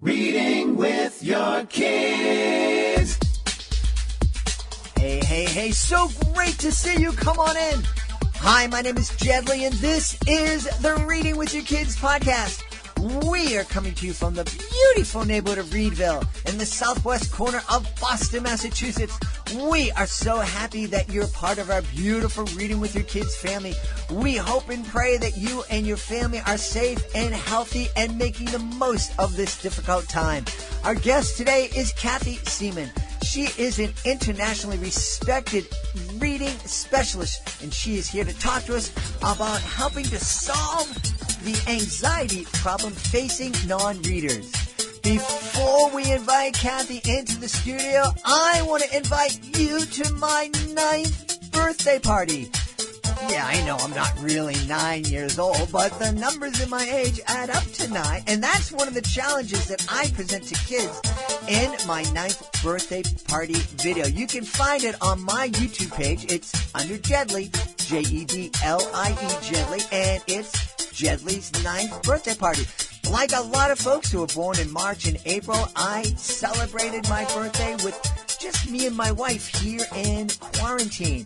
Reading with your kids. Hey, so great to see you. Come on in. Hi, my name is Jedley, and this is the Reading with Your Kids podcast. We are coming to you from the beautiful neighborhood of Reedville in the southwest corner of Boston, Massachusetts. We are so happy that you're part of our beautiful Reading with Your Kids family. We hope and pray that you and your family are safe and healthy and making the most of this difficult time. Our guest today is Kathy Seeman. She is an internationally respected reading specialist, and she is here to talk to us about helping to solve the anxiety problem facing non-readers. Before we invite Kathy into the studio, I want to invite you to my 9th birthday party. Yeah, I know I'm not really 9 years old, but the numbers in my age add up to 9, and that's one of the challenges that I present to kids in my 9th birthday party video. You can find it on my YouTube page. It's under Jedley, Jedlie, Jedley, and it's Jedley's 9th birthday party. Like a lot of folks who were born in March and April, I celebrated my birthday with just me and my wife here in quarantine.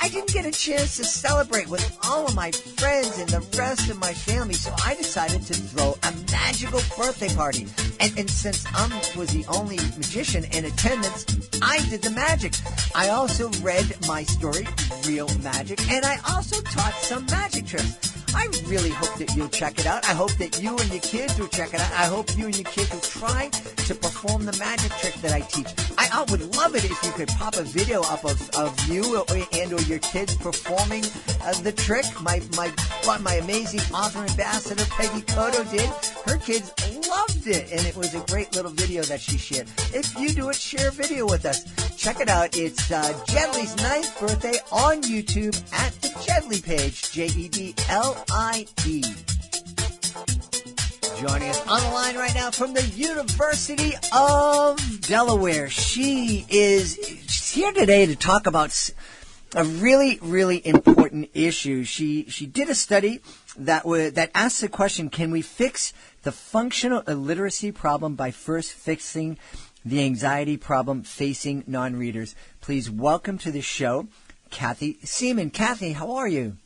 I didn't get a chance to celebrate with all of my friends and the rest of my family, so I decided to throw a magical birthday party. And since I was the only magician in attendance, I did the magic. I also read my story, Real Magic, and I also taught some magic tricks. I really hope that you'll check it out. I hope that you and your kids will check it out. I hope you and your kids will try to perform the magic trick that I teach. I would love it if you could pop a video up of you and or your kids performing the trick. My amazing author ambassador, Peggy Cotto, did. Her kids loved it, and it was a great little video that she shared. If you do it, share a video with us. Check it out. It's Jedley's 9th birthday on YouTube at the Jedley page, Jedlie. Joining us on the line right now from the University of Delaware. She's here today to talk about a really, really important issue. She did a study that asked the question, can we fix the functional illiteracy problem by first fixing the anxiety problem facing non-readers? Please welcome to the show, Kathy Seeman. Kathy, how are you?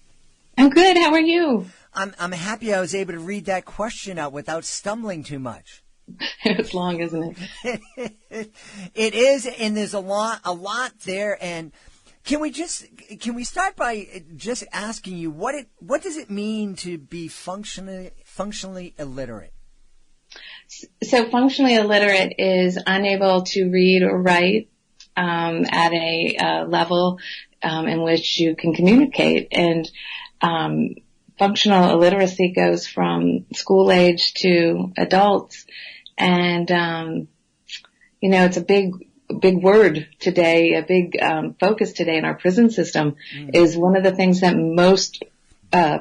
I'm good. How are you? I'm happy I was able to read that question out without stumbling too much. It's long, isn't it? It is, and there's a lot there. And can we start by just asking you what does it mean to be functionally illiterate? So functionally illiterate is unable to read or write at a level in which you can communicate. And functional illiteracy goes from school age to adults. And, it's a big word today, a big focus today in our prison system is one of the things that most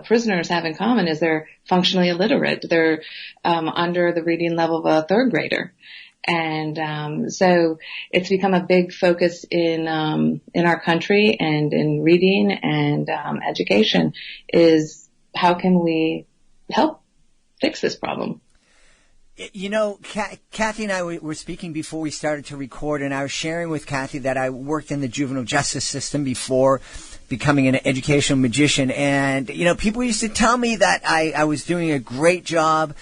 prisoners have in common is they're functionally illiterate. They're under the reading level of a third grader. And so it's become a big focus in our country and in reading and education is how can we help fix this problem? Kathy and I were speaking before we started to record, and I was sharing with Kathy that I worked in the juvenile justice system before becoming an educational magician. And, people used to tell me that I was doing a great job.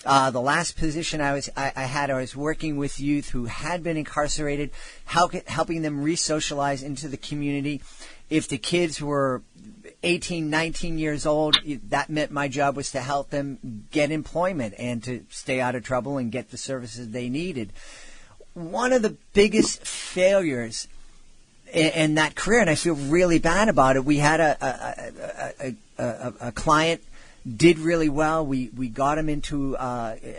The last position I was working with youth who had been incarcerated, helping them re-socialize into the community. If the kids were 18, 19 years old, that meant my job was to help them get employment and to stay out of trouble and get the services they needed. One of the biggest failures in that career, and I feel really bad about it, we had a client did really well. We got him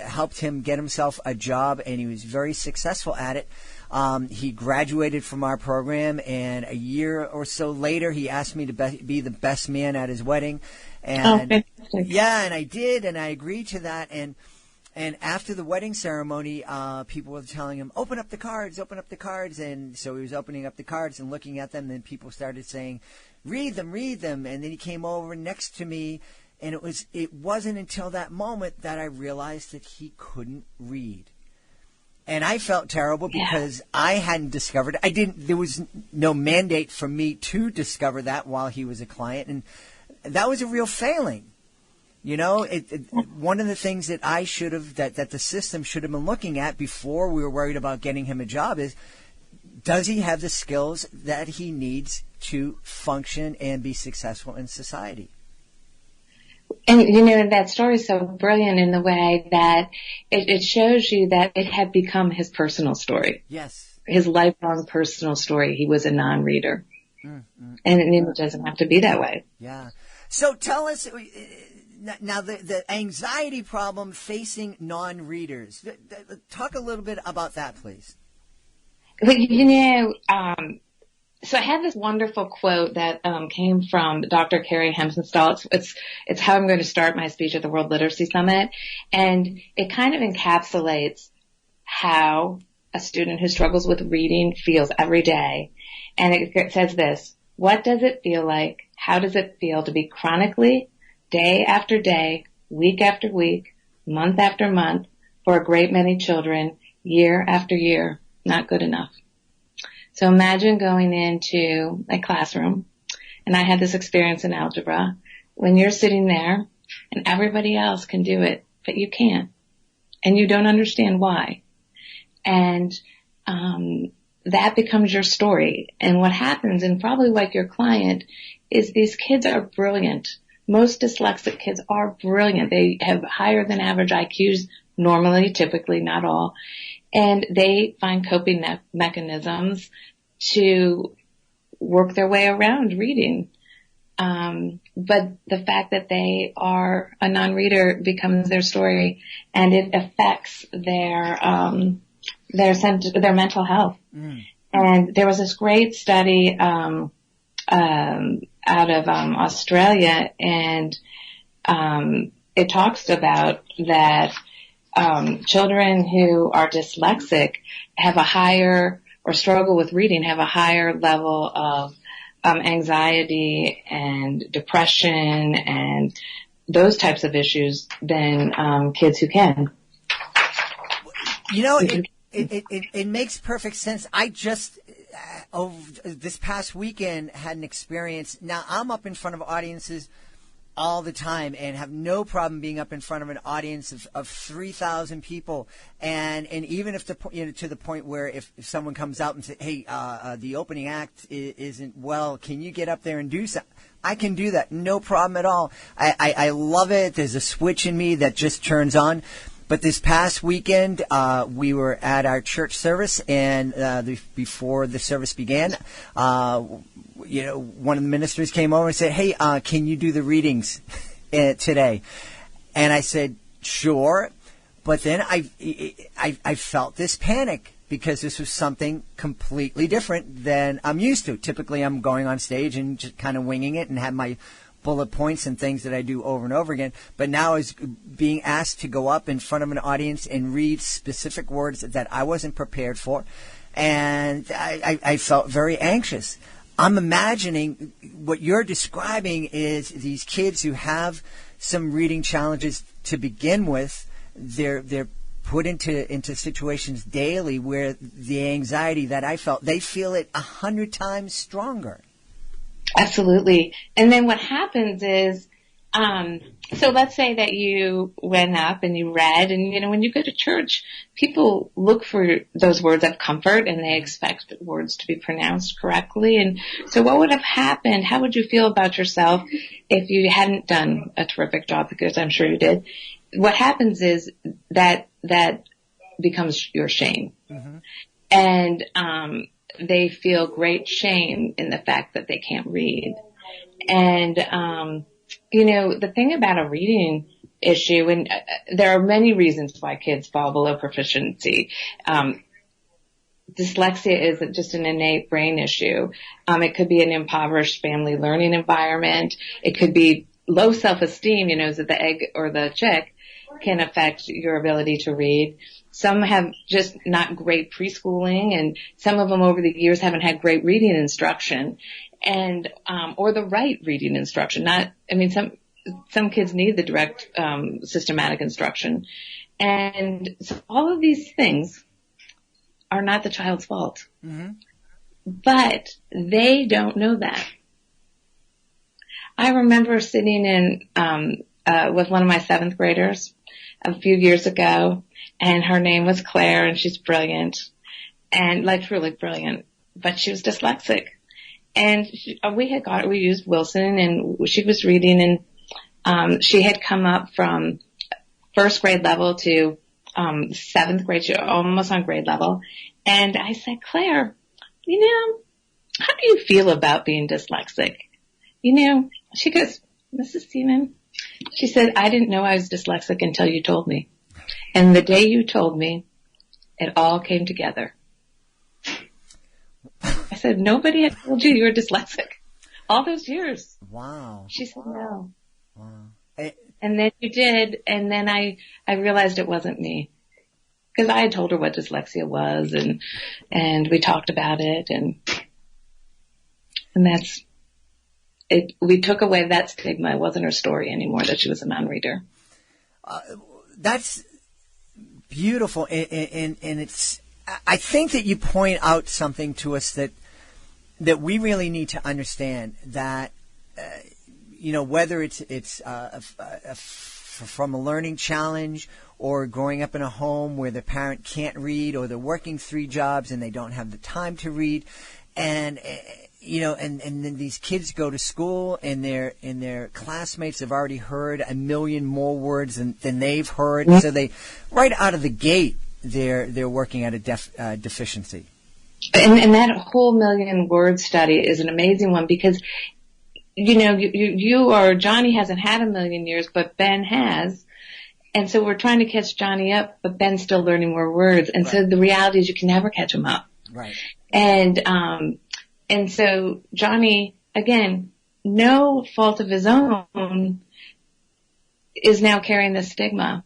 helped him get himself a job, and he was very successful at it. He graduated from our program, and a year or so later, he asked me to be the best man at his wedding. And yeah, and I did, and I agreed to that. And after the wedding ceremony, people were telling him, open up the cards. And so he was opening up the cards and looking at them, and then people started saying, read them. And then he came over next to me, and it wasn't until that moment that I realized that he couldn't read. And I felt terrible because I hadn't discovered it. There was no mandate for me to discover that while he was a client. And that was a real failing. You know, one of the things that I should have, that the system should have been looking at before we were worried about getting him a job is, does he have the skills that he needs to function and be successful in society? And, you know, that story is so brilliant in the way that it shows you that it had become his personal story. Yes. His lifelong personal story. He was a non-reader. And it doesn't have to be that way. Yeah. So tell us, now the anxiety problem facing non-readers. Talk a little bit about that, please. But, you know, so I had this wonderful quote that came from Dr. Carrie Hemsenstahl. It's how I'm going to start my speech at the World Literacy Summit. And it kind of encapsulates how a student who struggles with reading feels every day. And it says this: what does it feel like? How does it feel to be chronically, day after day, week after week, month after month, for a great many children, year after year, not good enough? So imagine going into a classroom, and I had this experience in algebra, when you're sitting there and everybody else can do it, but you can't, and you don't understand why. And that becomes your story. And what happens, and probably like your client, is these kids are brilliant. Most dyslexic kids are brilliant. They have higher than average IQs normally, typically, not all. And they find coping mechanisms to work their way around reading. But the fact that they are a non-reader becomes their story, and it affects their mental health. And there was this great study out of Australia, and it talks about that children who are dyslexic have a higher, or struggle with reading, have a higher level of anxiety and depression and those types of issues than kids who can. You know, it makes perfect sense. I just this past weekend had an experience. Now, I'm up in front of audiences all the time and have no problem being up in front of an audience of 3,000 people. And even if to the point where if someone comes out and says, hey, the opening act isn't well, can you get up there and do something? I can do that. No problem at all. I love it. There's a switch in me that just turns on. But this past weekend, we were at our church service, and before the service began, one of the ministers came over and said, "Hey, can you do the readings today?" And I said, "Sure." But then I felt this panic because this was something completely different than I'm used to. Typically, I'm going on stage and just kind of winging it and have my bullet points and things that I do over and over again. But now I was being asked to go up in front of an audience and read specific words that I wasn't prepared for. And I felt very anxious. I'm imagining what you're describing is these kids who have some reading challenges to begin with. They're put into situations daily where the anxiety that I felt, they feel it 100 times stronger. Absolutely. And then what happens is, so let's say that you went up and you read, and when you go to church, people look for those words of comfort and they expect words to be pronounced correctly. And so what would have happened? How would you feel about yourself if you hadn't done a terrific job? Because I'm sure you did. What happens is that becomes your shame. Mm-hmm. And, they feel great shame in the fact that they can't read. And, the thing about a reading issue, and there are many reasons why kids fall below proficiency. Dyslexia isn't just an innate brain issue. It could be an impoverished family learning environment. It could be low self-esteem, so the egg or the chick can affect your ability to read. Some have just not great preschooling, and some of them over the years haven't had great reading instruction, and or the right reading instruction. Some kids need the direct systematic instruction, and so all of these things are not the child's fault. Mm-hmm. But they don't know that. I remember sitting in with one of my 7th graders a few years ago, and her name was Claire, and she's brilliant, and like really brilliant, but she was dyslexic. And we used Wilson, and she was reading, and she had come up from 1st grade level to 7th grade, she was almost on grade level. And I said, Claire, how do you feel about being dyslexic? She goes, Mrs. Seeman, she said, I didn't know I was dyslexic until you told me. And the day you told me, it all came together. I said, nobody had told you were dyslexic all those years. Wow. She said, no. Wow. And then you did, and then I realized it wasn't me. Because I had told her what dyslexia was, and we talked about it, and that's it. We took away that stigma. It wasn't her story anymore that she was a non-reader. That's beautiful, and it's. I think that you point out something to us that we really need to understand, that whether it's from a learning challenge or growing up in a home where the parent can't read, or they're working 3 jobs and they don't have the time to read, and then these kids go to school and their classmates have already heard a million more words than they've heard, so they right out of the gate they're working at a deficiency. And that whole million word study is an amazing one, because you or Johnny hasn't had a million years, but Ben has. And so we're trying to catch Johnny up, but Ben's still learning more words. And so the reality is you can never catch him up. Right. And so Johnny, again, no fault of his own, is now carrying this stigma.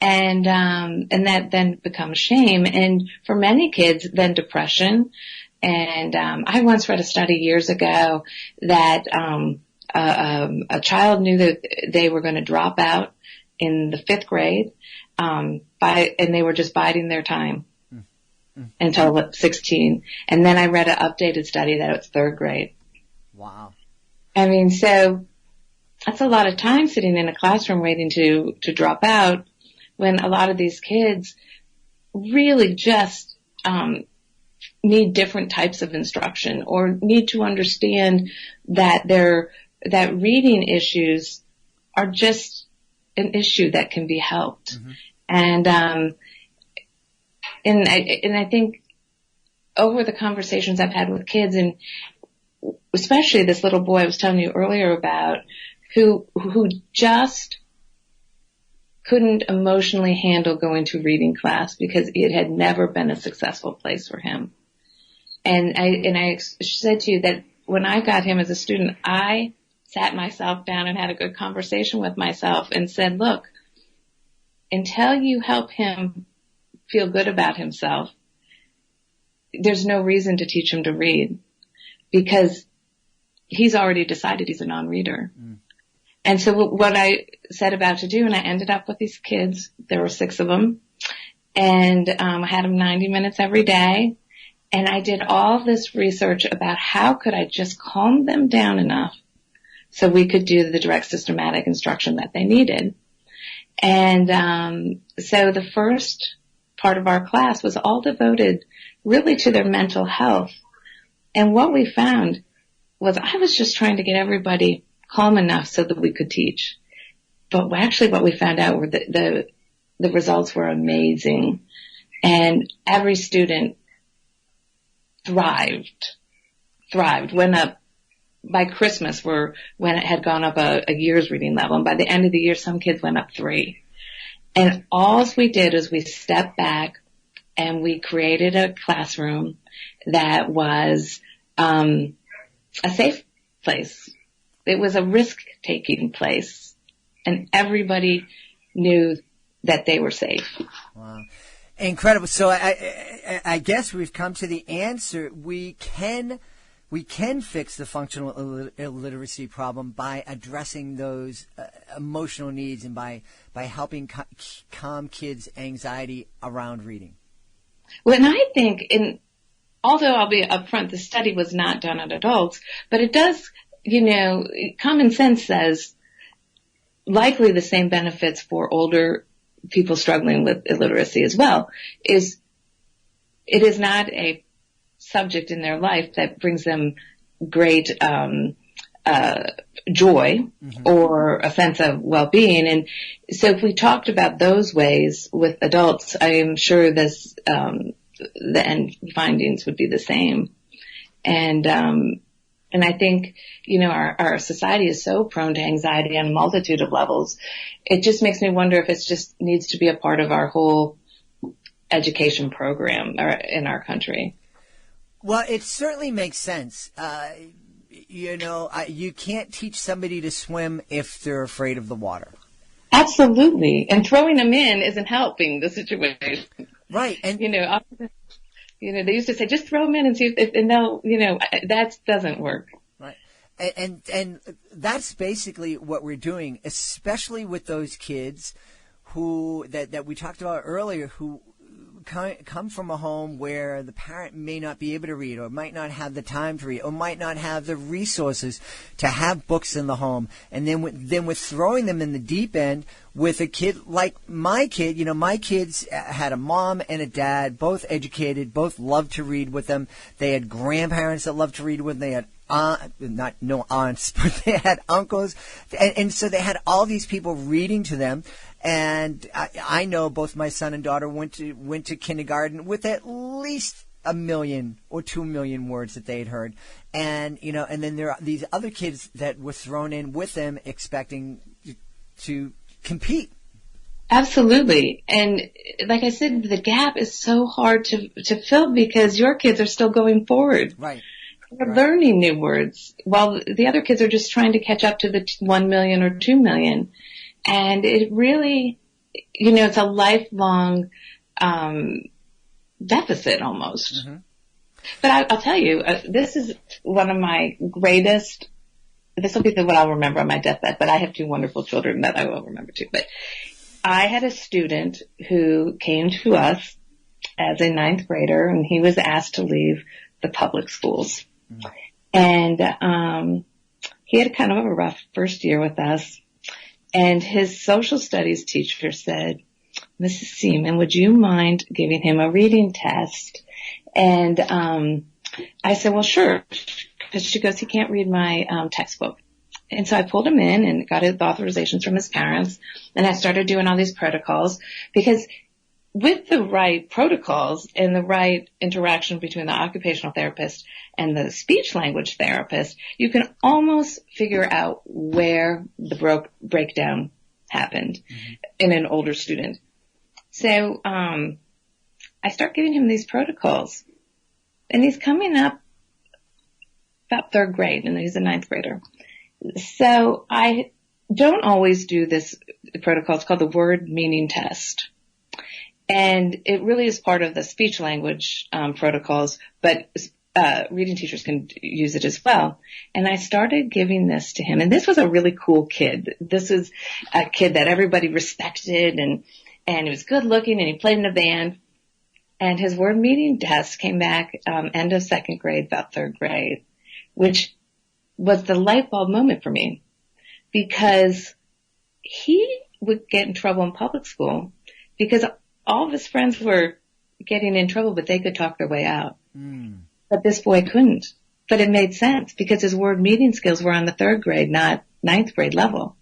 And that then becomes shame. And for many kids, then depression. And I once read a study years ago that a child knew that they were going to drop out in the 5th grade, and they were just biding their time until 16. And then I read an updated study that it's 3rd grade. Wow. I mean, so that's a lot of time sitting in a classroom waiting to drop out, when a lot of these kids really just need different types of instruction, or need to understand that that reading issues are just an issue that can be helped. Mm-hmm. And I think over the conversations I've had with kids, and especially this little boy I was telling you earlier about, who just couldn't emotionally handle going to reading class because it had never been a successful place for him. And I said to you that when I got him as a student, I sat myself down and had a good conversation with myself and said, look, until you help him feel good about himself, there's no reason to teach him to read, because he's already decided he's a non-reader. Mm. And so what I set about to do, and I ended up with these kids, there were 6 of them, and I had them 90 minutes every day, and I did all this research about how could I just calm them down enough so we could do the direct systematic instruction that they needed. And so the first part of our class was all devoted really to their mental health. And what we found was I was just trying to get everybody calm enough so that we could teach. But actually what we found out were that the results were amazing. And every student thrived, went up. By Christmas, when it had gone up a year's reading level. And by the end of the year, some kids went up 3. And all we did is we stepped back and we created a classroom that was a safe place. It was a risk-taking place. And everybody knew that they were safe. Wow. Incredible. So I guess we've come to the answer. We can fix the functional illiteracy problem by addressing those emotional needs and by helping calm kids' anxiety around reading. Well, and I think although I'll be upfront, the study was not done on adults, but it does, common sense says likely the same benefits for older people struggling with illiteracy as well. It is not a subject in their life that brings them great joy or a sense of well-being. And so if we talked about those ways with adults, I am sure the end findings would be the same. And I think, our society is so prone to anxiety on a multitude of levels. It just makes me wonder if it just needs to be a part of our whole education program in our country. Well, it certainly makes sense. You can't teach somebody to swim if they're afraid of the water. Absolutely. And throwing them in isn't helping the situation. Right. And they used to say, just throw them in and see if and they'll, that doesn't work. Right. And that's basically what we're doing, especially with those kids who that we talked about earlier, who come from a home where the parent may not be able to read or might not have the time to read or might not have the resources to have books in the home. And then we're throwing them in the deep end with a kid like my kid. My kids had a mom and a dad, both educated, both loved to read with them. They had grandparents that loved to read with them. They had no aunts, but they had uncles. And so they had all these people reading to them. And I know both my son and daughter went to kindergarten with at least 1 million or 2 million words that they had heard. And, and then there are these other kids that were thrown in with them expecting to compete. Absolutely. And like I said, the gap is so hard to fill because your kids are still going forward. Right. They're learning new words while the other kids are just trying to catch up to the 1 million or 2 million. And it really, it's a lifelong deficit almost. Mm-hmm. But I'll tell you, this is one of my greatest, this will be what I'll remember on my deathbed, but I have 2 wonderful children that I will remember too. But I had a student who came to us as a 9th grader, and he was asked to leave the public schools. Mm-hmm. And he had kind of a rough first year with us. And his social studies teacher said, Mrs. Seeman, would you mind giving him a reading test? And I said, well, sure. Because she goes, he can't read my textbook. And so I pulled him in and got his authorizations from his parents. And I started doing all these protocols because with the right protocols and the right interaction between the occupational therapist and the speech language therapist, you can almost figure out where the breakdown happened in an older student. So I start giving him these protocols, and he's coming up about 3rd grade, and he's a 9th grader. So I don't always do this protocol. It's called the word meaning test. And it really is part of the speech language protocols, but reading teachers can use it as well. And I started giving this to him. And this was a really cool kid. This was a kid that everybody respected, and he was good looking, and he played in a band. And his word meaning test came back end of 2nd grade, about 3rd grade, which was the light bulb moment for me, because he would get in trouble in public school because all of his friends were getting in trouble, but they could talk their way out. But this boy couldn't. But it made sense because his word meaning skills were on the 3rd grade, not 9th grade level.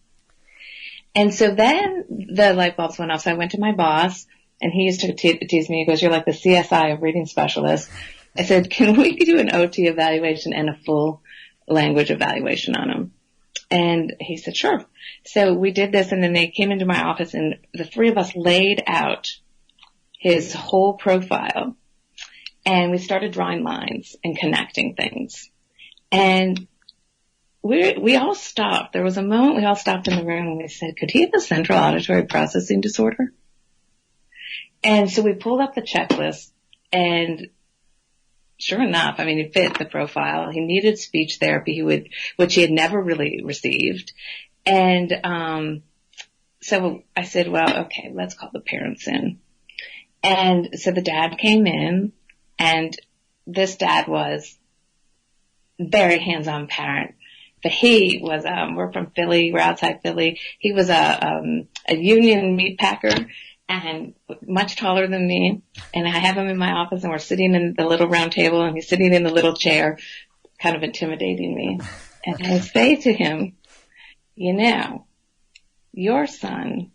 And so then the light bulbs went off. So I went to my boss, and he used to tease me. He goes, you're like the CSI of reading specialists. I said, can we do an OT evaluation and a full language evaluation on him? And he said, sure. So we did this, and then they came into my office, and the 3 of us laid out his whole profile, and we started drawing lines and connecting things. And we all stopped. There was a moment we all stopped in the room, and we said, could he have a central auditory processing disorder? And so we pulled up the checklist, and sure enough, I mean, he fit the profile. He needed speech therapy, which he had never really received. And so I said, well, okay, let's call the parents in. And so the dad came in, and this dad was very hands-on parent. But he was, we're from Philly, we're outside Philly. He was a union meat packer and much taller than me. And I have him in my office, and we're sitting in the little round table, and he's sitting in the little chair, kind of intimidating me. And I say to him, you know, your son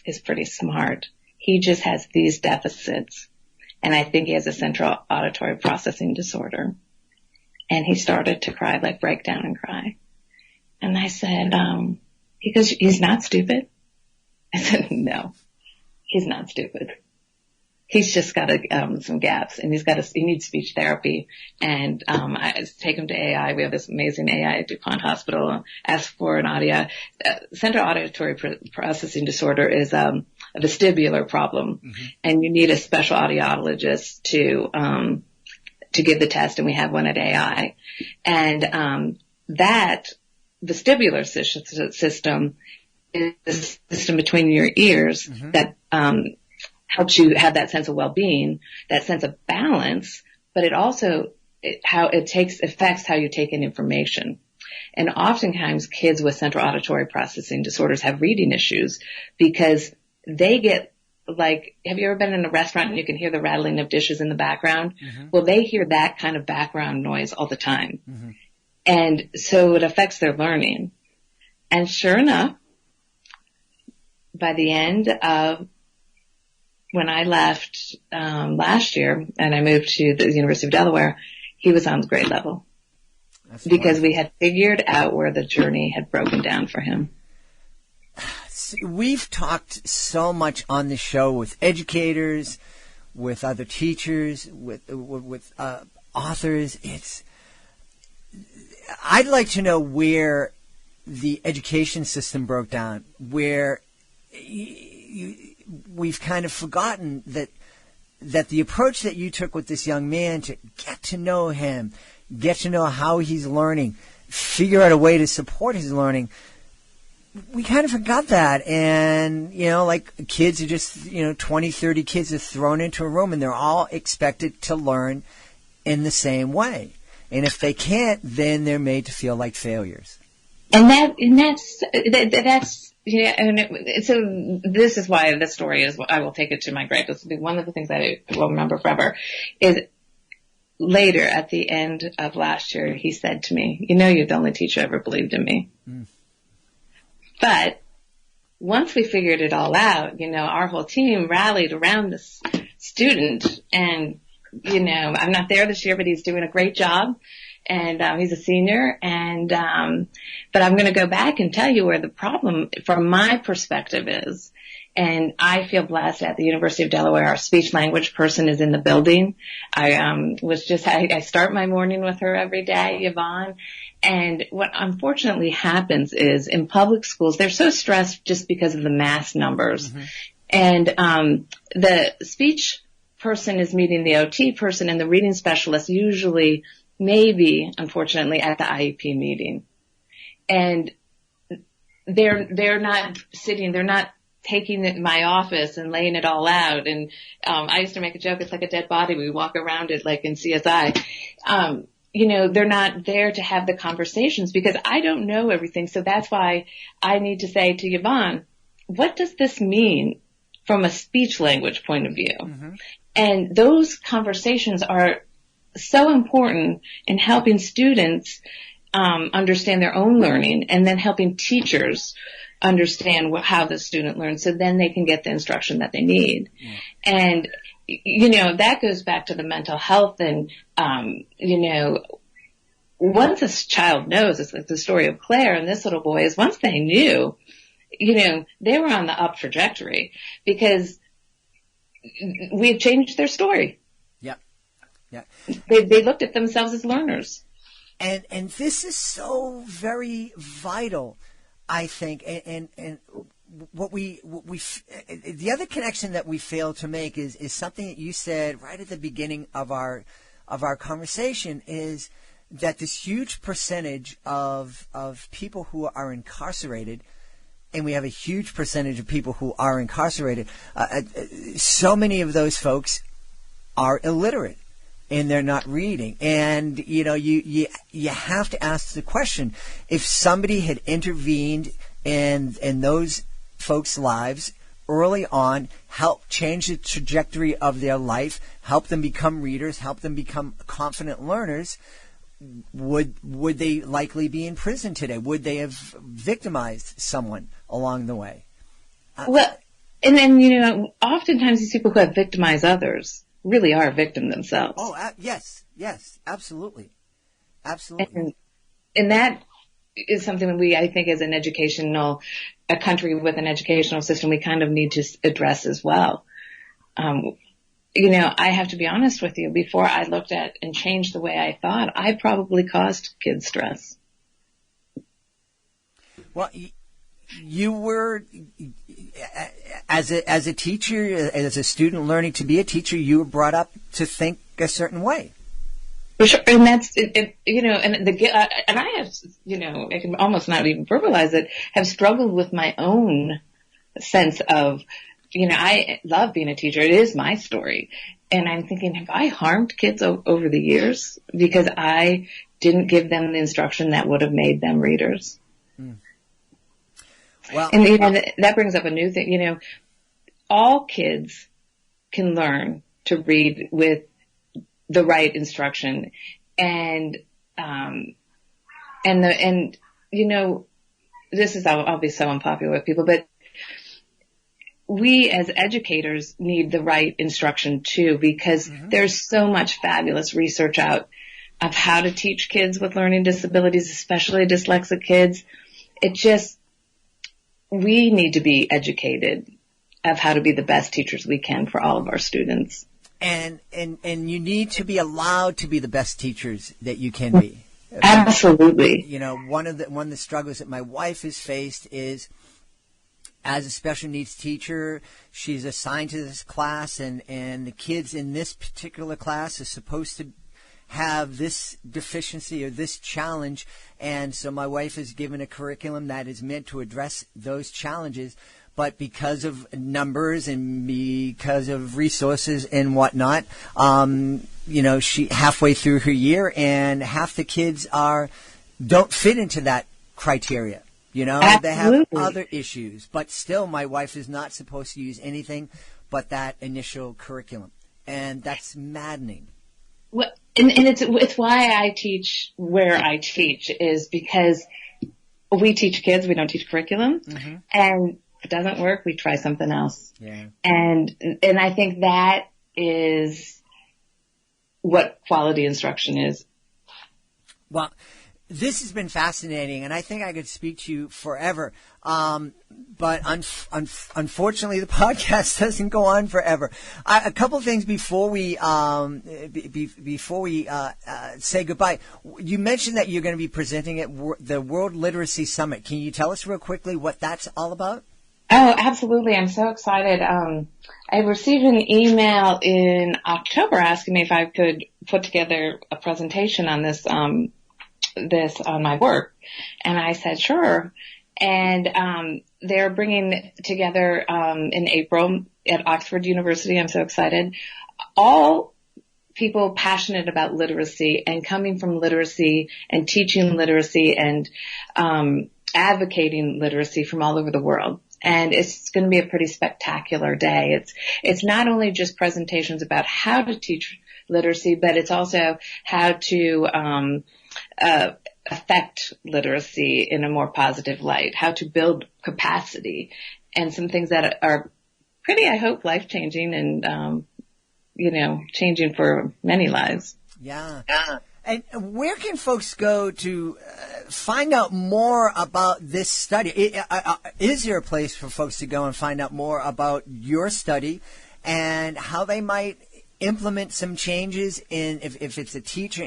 is pretty smart. He just has these deficits. And I think he has a central auditory processing disorder. And he started to cry, like break down and cry. And I said, he goes, he's not stupid. I said, no, he's not stupid. He's just got some gaps, and he needs speech therapy. And I take him to AI. We have this amazing AI at DuPont Hospital. Ask for an central auditory processing disorder is a vestibular problem, and you need a special audiologist to give the test. And we have one at AI, and that vestibular system is the system between your ears that helps you have that sense of well-being, that sense of balance, but it also affects how you take in information. And oftentimes kids with central auditory processing disorders have reading issues because they get, like, have you ever been in a restaurant and you can hear the rattling of dishes in the background? Well, they hear that kind of background noise all the time. And so it affects their learning. And sure enough, by the end of when I left last year and I moved to the University of Delaware, he was on grade level. That's because we had figured out where the journey had broken down for him. We've talked so much on the show with educators, with other teachers, with authors. I'd like to know where the education system broke down, where we've kind of forgotten that the approach that you took with this young man to get to know him, get to know how he's learning, figure out a way to support his learning, we kind of forgot that. And, like kids are just, 20, 30 kids are thrown into a room and they're all expected to learn in the same way. And if they can't, then they're made to feel like failures. And that's yeah. And so this is why this story is, I will take it to my grave. This will be one of the things that I will remember forever. Is later at the end of last year, he said to me, you're the only teacher ever believed in me. But once we figured it all out, our whole team rallied around this student, and I'm not there this year, but he's doing a great job. And he's a senior, and but I'm going to go back and tell you where the problem from my perspective is. And I feel blessed at the University of Delaware. Our speech language person is in the building. I start my morning with her every day, Yvonne. And what unfortunately happens is in public schools, they're so stressed just because of the mass numbers. And the speech person is meeting the OT person, and the reading specialist usually maybe, unfortunately, at the IEP meeting. And they're not taking my office and laying it all out. And I used to make a joke, it's like a dead body. We walk around it like in CSI. They're not there to have the conversations because I don't know everything. So that's why I need to say to Yvonne, what does this mean from a speech language point of view? And those conversations are so important in helping students understand their own learning, and then helping teachers understand how the student learns, so then they can get the instruction that they need. And that goes back to the mental health. And once a child knows, it's like the story of Claire and this little boy, is once they knew, they were on the up trajectory because we've changed their story. Yeah. They looked at themselves as learners. And this is so very vital, I think. And the other connection that we fail to make is something that you said right at the beginning of our conversation, is that this huge percentage of people who are incarcerated and we have a huge percentage of people who are incarcerated. So many of those folks are illiterate, and they're not reading. And you have to ask the question: if somebody had intervened in those folks' lives early on, help change the trajectory of their life, help them become readers, help them become confident learners, would they likely be in prison today? Would they have victimized someone along the way? Well, and then, oftentimes these people who have victimized others really are a victim themselves. Oh, yes, absolutely. And that is something that I think as a country with an educational system, we kind of need to address as well. I have to be honest with you, before I looked at and changed the way I thought, I probably caused kids stress. Well, you were, as a teacher, as a student learning to be a teacher, you were brought up to think a certain way. For sure. And that's, and I have, I can almost not even verbalize it, have struggled with my own sense of, I love being a teacher. It is my story. And I'm thinking, have I harmed kids over the years because I didn't give them the instruction that would have made them readers? Mm. Well, and that brings up a new thing. All kids can learn to read with the right instruction, and this is, I'll be so unpopular with people, but we as educators need the right instruction too, because there's so much fabulous research out of how to teach kids with learning disabilities, especially dyslexic kids. We need to be educated of how to be the best teachers we can for all of our students. And you need to be allowed to be the best teachers that you can be. Absolutely. One of the struggles that my wife has faced is, as a special needs teacher, she's assigned to this class, and the kids in this particular class are supposed to have this deficiency or this challenge, and so my wife has given a curriculum that is meant to address those challenges, but because of numbers and because of resources and whatnot, she halfway through her year, and half the kids don't fit into that criteria. They have other issues, but still my wife is not supposed to use anything but that initial curriculum, and that's maddening. Well, and it's why I teach where I teach, is because we teach kids, we don't teach curriculum, and if it doesn't work, we try something else. Yeah. And I think that is what quality instruction is. Well, this has been fascinating, and I think I could speak to you forever. But unfortunately, the podcast doesn't go on forever. A couple things before we say goodbye. You mentioned that you're going to be presenting at the World Literacy Summit. Can you tell us real quickly what that's all about? Oh, absolutely. I'm so excited. I received an email in October asking me if I could put together a presentation on this on my work. And I said, sure. And they're bringing together in April at Oxford University. I'm so excited. All people passionate about literacy and coming from literacy and teaching literacy and advocating literacy from all over the world. And it's going to be a pretty spectacular day. It's not only just presentations about how to teach literacy, but it's also how to affect literacy in a more positive light, how to build capacity, and some things that are pretty, I hope, life-changing and, changing for many lives. Yeah. And where can folks go to find out more about this study? Is there a place for folks to go and find out more about your study and how they might implement some changes if it's a teacher,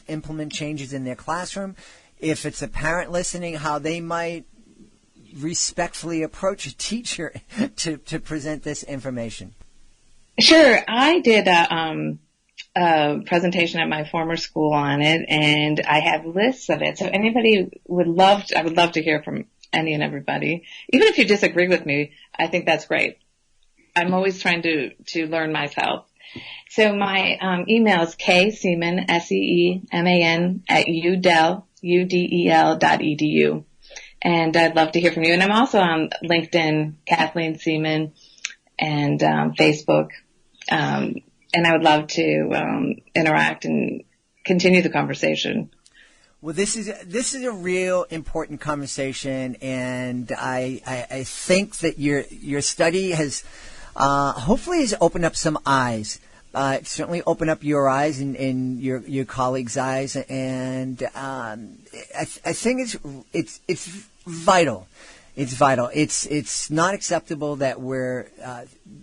implement changes in their classroom? If it's a parent listening, how they might respectfully approach a teacher to present this information? Sure. I did a presentation at my former school on it, and I have lists of it. So anybody I would love to hear from any and everybody. Even if you disagree with me, I think that's great. I'm always trying to learn myself. So my email is kseeman, SEEMAN, at udel.edu. And I'd love to hear from you. And I'm also on LinkedIn, Kathleen Seeman, and Facebook. And I would love to interact and continue the conversation. Well, this is a real important conversation, and I think that your study has hopefully has opened up some eyes. Certainly opened up your eyes and your colleagues' eyes, and I think it's vital. It's vital. It's not acceptable that we're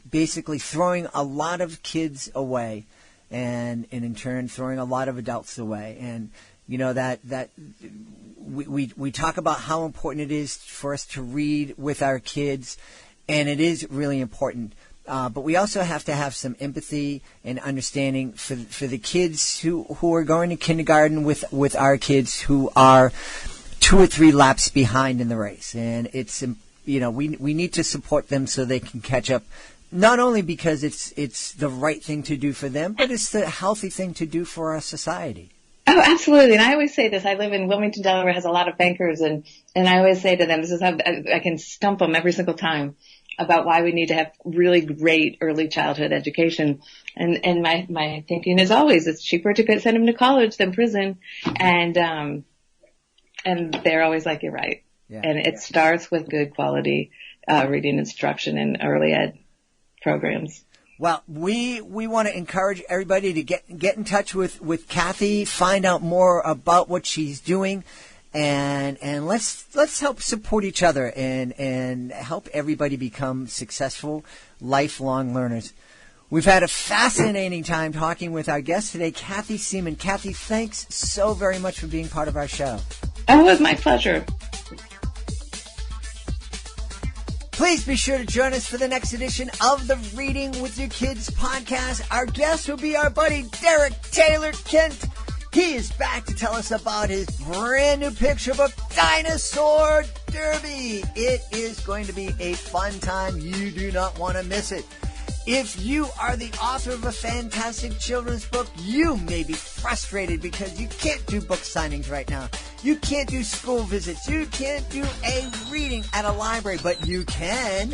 basically throwing a lot of kids away, and in turn throwing a lot of adults away. And you know that we talk about how important it is for us to read with our kids, and it is really important. But we also have to have some empathy and understanding for the kids who are going to kindergarten with our kids who are 2 or 3 laps behind in the race. And it's, we need to support them so they can catch up, not only because it's the right thing to do for them, but it's the healthy thing to do for our society. Oh, absolutely. And I always say this. I live in Wilmington, Delaware, has a lot of bankers, and I always say to them, this is how I can stump them every single time about why we need to have really great early childhood education. And my thinking is always, it's cheaper to send them to college than prison. And they're always like, you're right. Yeah. And it starts with good quality, reading instruction in early ed programs. Well, we want to encourage everybody to get in touch with Kathy, find out more about what she's doing. And let's help support each other and help everybody become successful, lifelong learners. We've had a fascinating time talking with our guest today, Kathy Seeman. Kathy, thanks so very much for being part of our show. Oh, it was my pleasure. Please be sure to join us for the next edition of the Reading with Your Kids podcast. Our guest will be our buddy Derek Taylor Kent. He is back to tell us about his brand new picture book, Dinosaur Derby. It is going to be a fun time. You do not want to miss it. If you are the author of a fantastic children's book, you may be frustrated because you can't do book signings right now. You can't do school visits. You can't do a reading at a library, but you can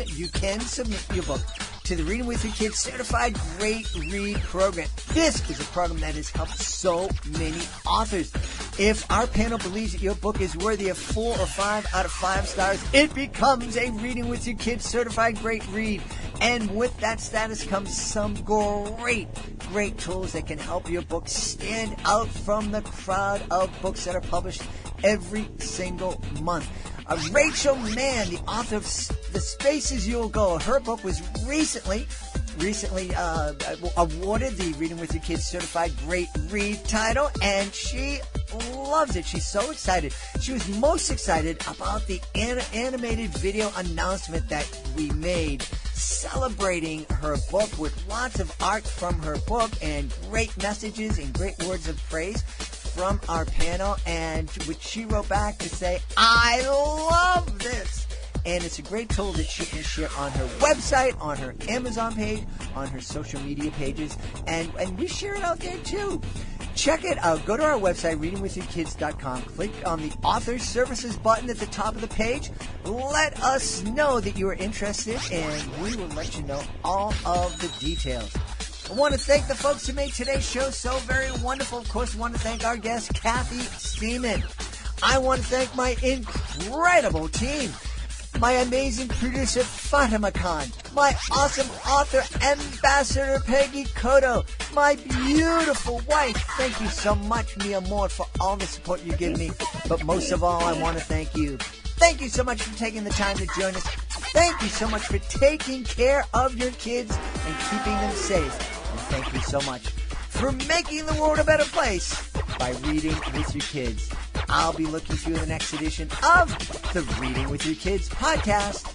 submit your book to the Reading with Your Kids Certified Great Read program. This is a program that has helped so many authors. If our panel believes that your book is worthy of 4 or 5 out of 5 stars, it becomes a Reading with Your Kids Certified Great Read. And with that status comes some great tools that can help your book stand out from the crowd of books that are published every single month. Rachel Mann, the author of The Spaces You'll Go, her book was recently awarded the Reading with Your Kids Certified Great Read title, and she loves it. She's so excited. She was most excited about the animated video announcement that we made celebrating her book with lots of art from her book and great messages and great words of praise from our panel, and which she wrote back to say, I love this. And it's a great tool that she can share on her website, on her Amazon page, on her social media pages, and we share it out there too. Check it out. Go to our website, readingwithyourkids.com. Click on the Author Services button at the top of the page. Let us know that you are interested, and we will let you know all of the details. I want to thank the folks who made today's show so very wonderful. Of course, I want to thank our guest, Kathy Seeman. I want to thank my incredible team. My amazing producer, Fatima Khan. My awesome author, Ambassador Peggy Cotto. My beautiful wife. Thank you so much, Mia Moore, for all the support you give me. But most of all, I want to thank you. Thank you so much for taking the time to join us. Thank you so much for taking care of your kids and keeping them safe. And thank you so much for making the world a better place by reading with your kids. I'll be looking through the next edition of the Reading with Your Kids podcast.